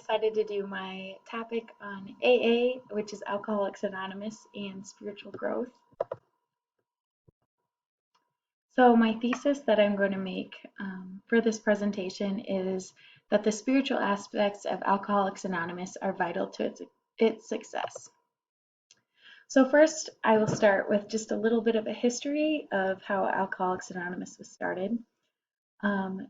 decided to do my topic on AA, which is Alcoholics Anonymous, and spiritual growth. So my thesis that I'm going to make for this presentation is that the spiritual aspects of Alcoholics Anonymous are vital to its success. So first, I will start with just a little bit of a history of how Alcoholics Anonymous was started.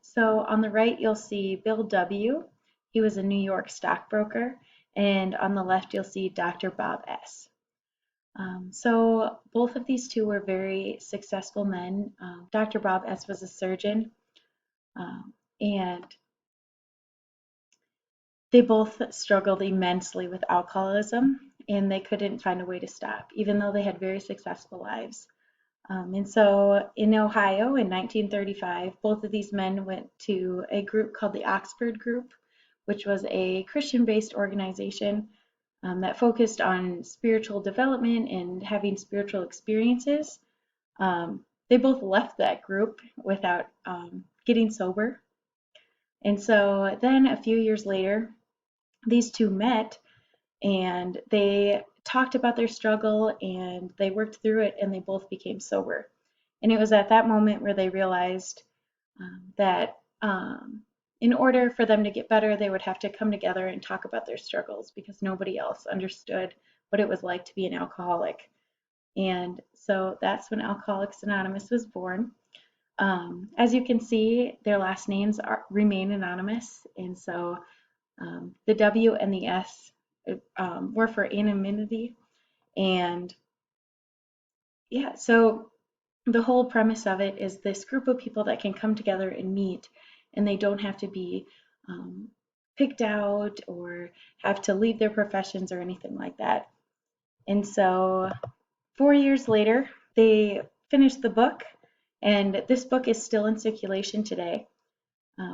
So on the right, you'll see Bill W. He was a New York stockbroker, and on the left, you'll see Dr. Bob S. So both of these two were very successful men. Dr. Bob S. was a surgeon, and they both struggled immensely with alcoholism, and they couldn't find a way to stop, even though they had very successful lives. And so in Ohio in 1935, both of these men went to a group called the Oxford Group, which was a Christian-based organization that focused on spiritual development and having spiritual experiences. They both left that group without getting sober. And so then a few years later, these two met and they talked about their struggle and they worked through it and they both became sober. And it was at that moment where they realized that in order for them to get better, they would have to come together and talk about their struggles because nobody else understood what it was like to be an alcoholic. And so that's when Alcoholics Anonymous was born. As you can see, their last names remain anonymous, and so the W and the S were for anonymity. And yeah, so the whole premise of it is this group of people that can come together and meet, and they don't have to be picked out or have to leave their professions or anything like that. And so 4 years later, they finished the book, and this book is still in circulation today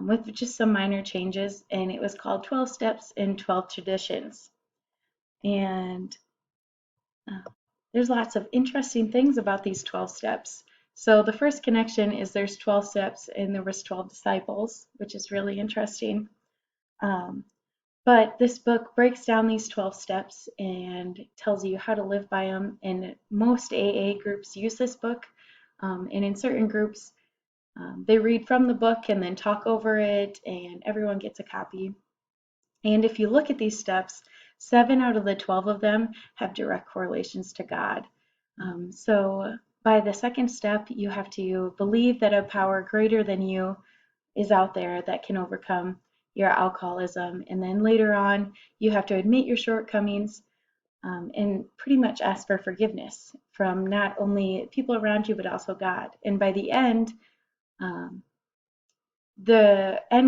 with just some minor changes, and it was called 12 Steps and 12 Traditions. And there's lots of interesting things about these 12 steps. So the first connection is there's 12 steps and there was 12 disciples, which is really interesting. But this book breaks down these 12 steps and tells you how to live by them. And most AA groups use this book. And in certain groups, they read from the book and then talk over it, and everyone gets a copy. And if you look at these steps, 7 out of the 12 of them have direct correlations to God. So by the second step, you have to believe that a power greater than you is out there that can overcome your alcoholism. And then later on, you have to admit your shortcomings and pretty much ask for forgiveness from not only people around you, but also God. And by the end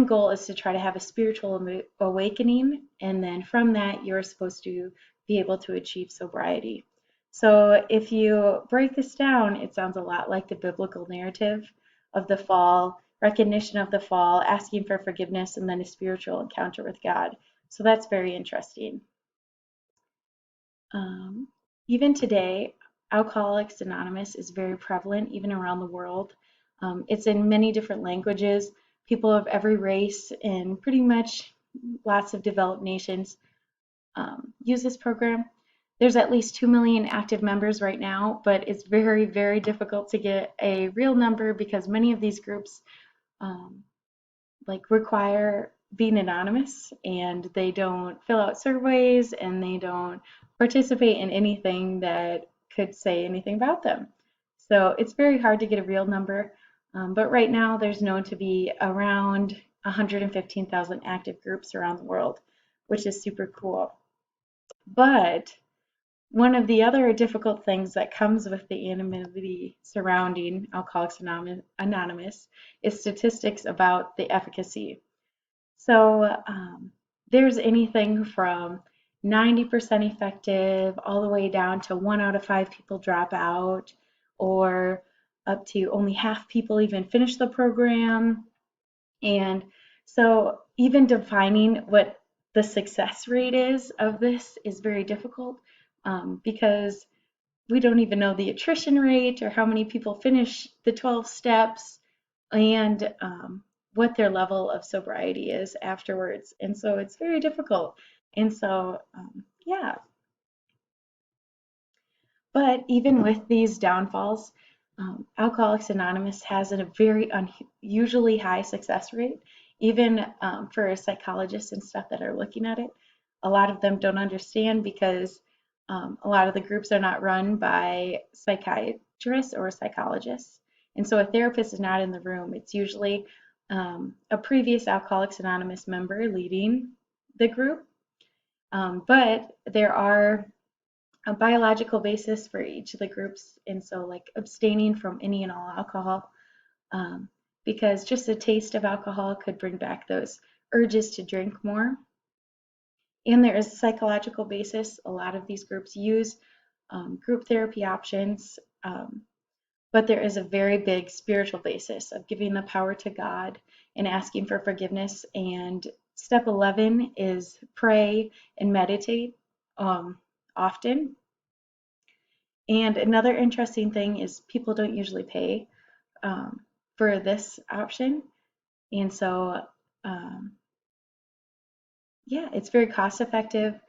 goal is to try to have a spiritual awakening, and then from that, you're supposed to be able to achieve sobriety. So if you break this down, it sounds a lot like the biblical narrative of the fall, recognition of the fall, asking for forgiveness, and then a spiritual encounter with God. So that's very interesting. Even today, Alcoholics Anonymous is very prevalent, even around the world. It's in many different languages. People of every race and pretty much lots of developed nations use this program. There's at least 2 million active members right now, but it's very, very difficult to get a real number because many of these groups require being anonymous, and they don't fill out surveys and they don't participate in anything that could say anything about them. So it's very hard to get a real number, but right now there's known to be around 115,000 active groups around the world, which is super cool. But one of the other difficult things that comes with the anonymity surrounding Alcoholics Anonymous is statistics about the efficacy. So there's anything from 90% effective all the way down to 1 out of 5 people drop out, or up to only half people even finish the program. And so even defining what the success rate is of this is very difficult because we don't even know the attrition rate or how many people finish the 12 steps. And what their level of sobriety is afterwards. And so it's very difficult. And so, yeah. But even with these downfalls, Alcoholics Anonymous has a very unusually high success rate, even for psychologists and stuff that are looking at it. A lot of them don't understand because a lot of the groups are not run by psychiatrists or psychologists. And so a therapist is not in the room. It's usually a previous Alcoholics Anonymous member leading the group. But there are a biological basis for each of the groups, and so like abstaining from any and all alcohol, um, because just a taste of alcohol could bring back those urges to drink more. And there is a psychological basis. A lot of these groups use group therapy options, but there is a very big spiritual basis of giving the power to God and asking for forgiveness. And step 11 is pray and meditate often. And another interesting thing is people don't usually pay for this option. And so, um, yeah, it's very cost effective,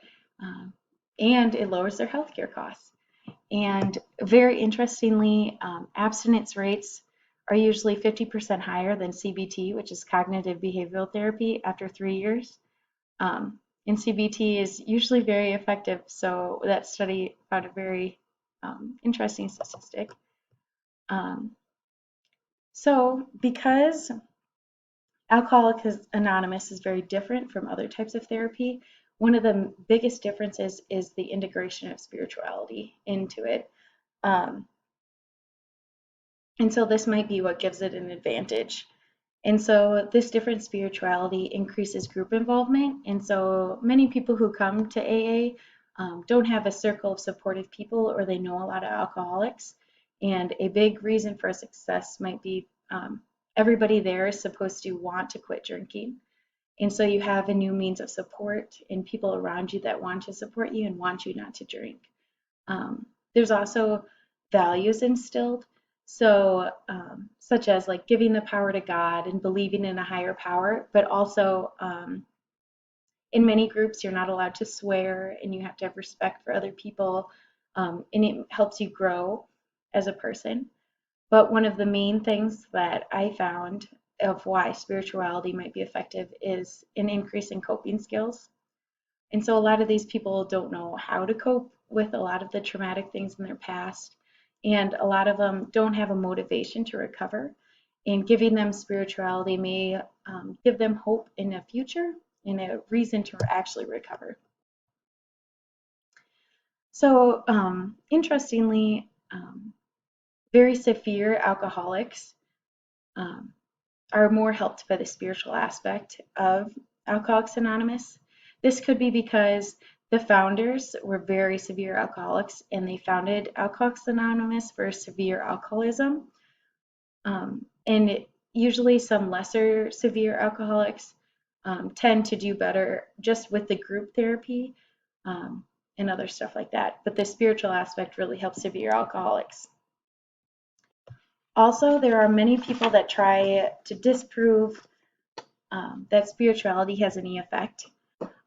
and it lowers their healthcare costs. And very interestingly, abstinence rates are usually 50% higher than CBT, which is cognitive behavioral therapy, after 3 years. And CBT is usually very effective. So that study found a very interesting statistic. Um, so because Alcoholics Anonymous is very different from other types of therapy, one of the biggest differences is the integration of spirituality into it. Um, and so this might be what gives it an advantage. And so this different spirituality increases group involvement. And so many people who come to AA don't have a circle of supportive people, or they know a lot of alcoholics. And a big reason for success might be everybody there is supposed to want to quit drinking. And so you have a new means of support and people around you that want to support you and want you not to drink. There's also values instilled, so such as like giving the power to God and believing in a higher power, but also in many groups you're not allowed to swear and you have to have respect for other people, and it helps you grow as a person. But one of the main things that I found of why spirituality might be effective is an increase in coping skills. And so a lot of these people don't know how to cope with a lot of the traumatic things in their past. And a lot of them don't have a motivation to recover. And giving them spirituality may give them hope in the future and a reason to actually recover. So, interestingly, very severe alcoholics um, are more helped by the spiritual aspect of Alcoholics Anonymous. This could be because the founders were very severe alcoholics and they founded Alcoholics Anonymous for severe alcoholism. And usually some lesser severe alcoholics tend to do better just with the group therapy um, and other stuff like that. But the spiritual aspect really helps severe alcoholics. Also, there are many people that try to disprove that spirituality has any effect.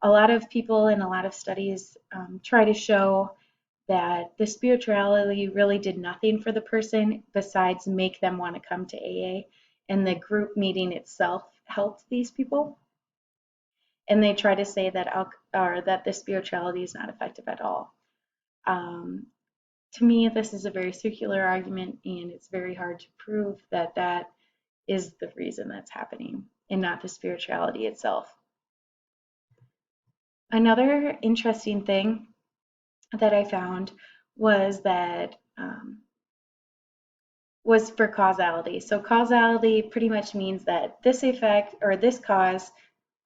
A lot of people in a lot of studies try to show that the spirituality really did nothing for the person besides make them want to come to AA, and the group meeting itself helped these people. And they try to say that that the spirituality is not effective at all. Um, to me, this is a very circular argument, and it's very hard to prove that that is the reason that's happening and not the spirituality itself. Another interesting thing that I found was that was for causality. So causality pretty much means that this effect or this cause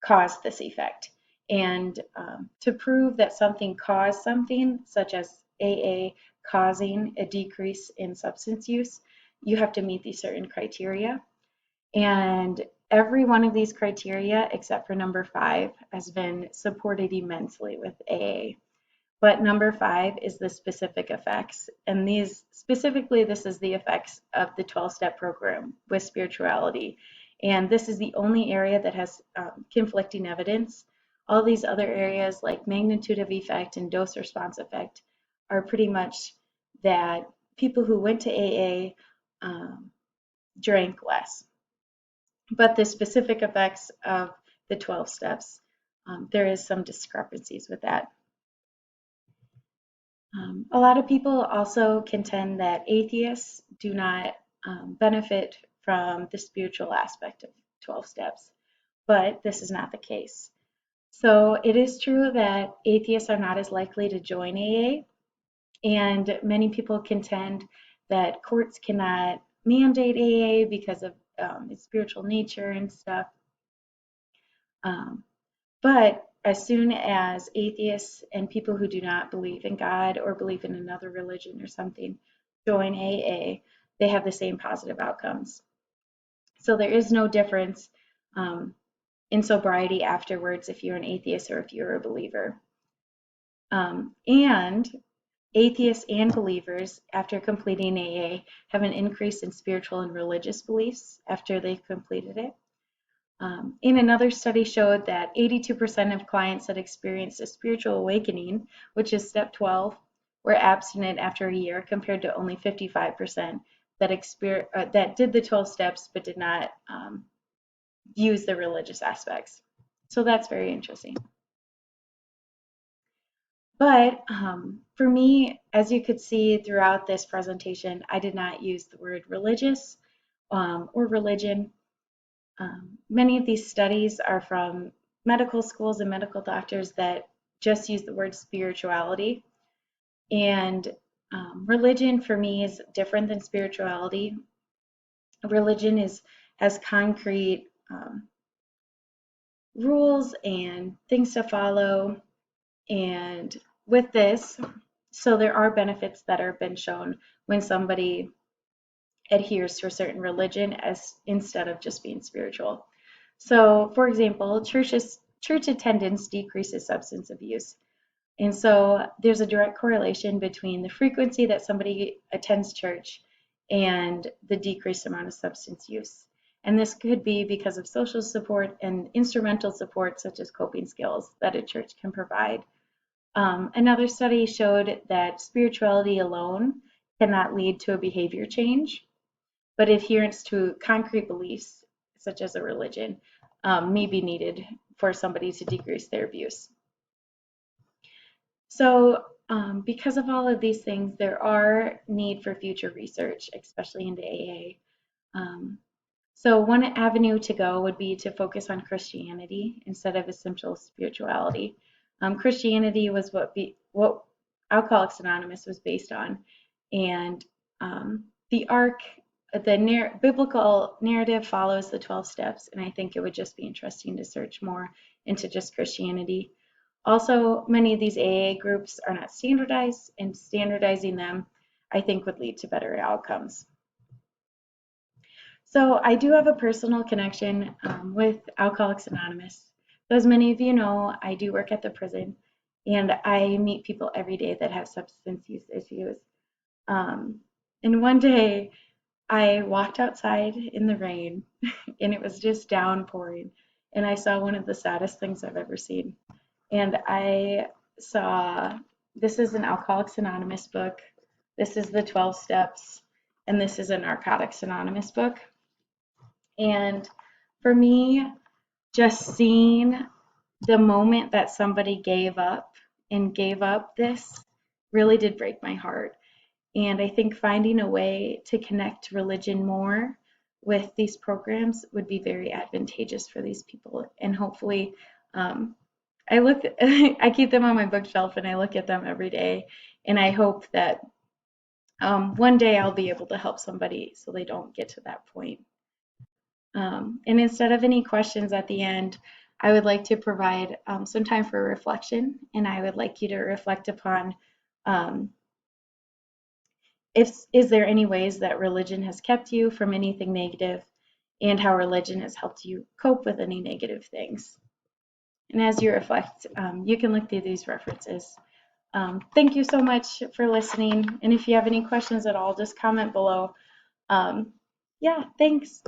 caused this effect. And to prove that something caused something, such as AA causing a decrease in substance use, you have to meet these certain criteria. And every one of these criteria, except for number 5, has been supported immensely with AA. But number 5 is the specific effects. And these specifically, this is the effects of the 12-step program with spirituality. And this is the only area that has conflicting evidence. All these other areas like magnitude of effect and dose response effect are pretty much that people who went to AA drank less. But the specific effects of the 12 steps, there is some discrepancies with that. A lot of people also contend that atheists do not benefit from the spiritual aspect of 12 steps, but this is not the case. So it is true that atheists are not as likely to join AA, and many people contend that courts cannot mandate AA because of its spiritual nature and stuff. But as soon as atheists and people who do not believe in God or believe in another religion or something join AA, they have the same positive outcomes. So there is no difference in sobriety afterwards if you're an atheist or if you're a believer. And atheists and believers, after completing AA, have an increase in spiritual and religious beliefs after they've completed it. In another study showed that 82% of clients that experienced a spiritual awakening, which is step 12, were abstinent after a year compared to only 55% that did the 12 steps but did not use the religious aspects. So that's very interesting. But for me, as you could see throughout this presentation, I did not use the word religious or religion. Many of these studies are from medical schools and medical doctors that just use the word spirituality. And religion for me is different than spirituality. Religion has concrete rules and things to follow. And with this, so there are benefits that have been shown when somebody adheres to a certain religion as instead of just being spiritual. So, for example, church attendance decreases substance abuse. And so there's a direct correlation between the frequency that somebody attends church and the decreased amount of substance use. And this could be because of social support and instrumental support, such as coping skills, that a church can provide. Another study showed that spirituality alone cannot lead to a behavior change, but adherence to concrete beliefs, such as a religion, may be needed for somebody to decrease their abuse. So because of all of these things, there are need for future research, especially into AA. So one avenue to go would be to focus on Christianity instead of essential spirituality. Christianity was what Alcoholics Anonymous was based on, and the arc, the biblical narrative follows the 12 steps, and I think it would just be interesting to search more into just Christianity. Also, many of these AA groups are not standardized, and standardizing them, I think, would lead to better outcomes. So I do have a personal connection with Alcoholics Anonymous. So as many of you know, I do work at the prison, and I meet people every day that have substance use issues. And one day, I walked outside in the rain, and it was just downpouring, and I saw one of the saddest things I've ever seen. And I saw, this is an Alcoholics Anonymous book, this is the 12 Steps, and this is a Narcotics Anonymous book. And for me, just seeing the moment that somebody gave up and gave up this really did break my heart. And I think finding a way to connect religion more with these programs would be very advantageous for these people. And hopefully, I keep them on my bookshelf and I look at them every day. And I hope that one day I'll be able to help somebody so they don't get to that point. And instead of any questions at the end, I would like to provide some time for reflection, and I would like you to reflect upon is there any ways that religion has kept you from anything negative, and how religion has helped you cope with any negative things. And as you reflect, you can look through these references. Thank you so much for listening, and if you have any questions at all, just comment below. Yeah, thanks.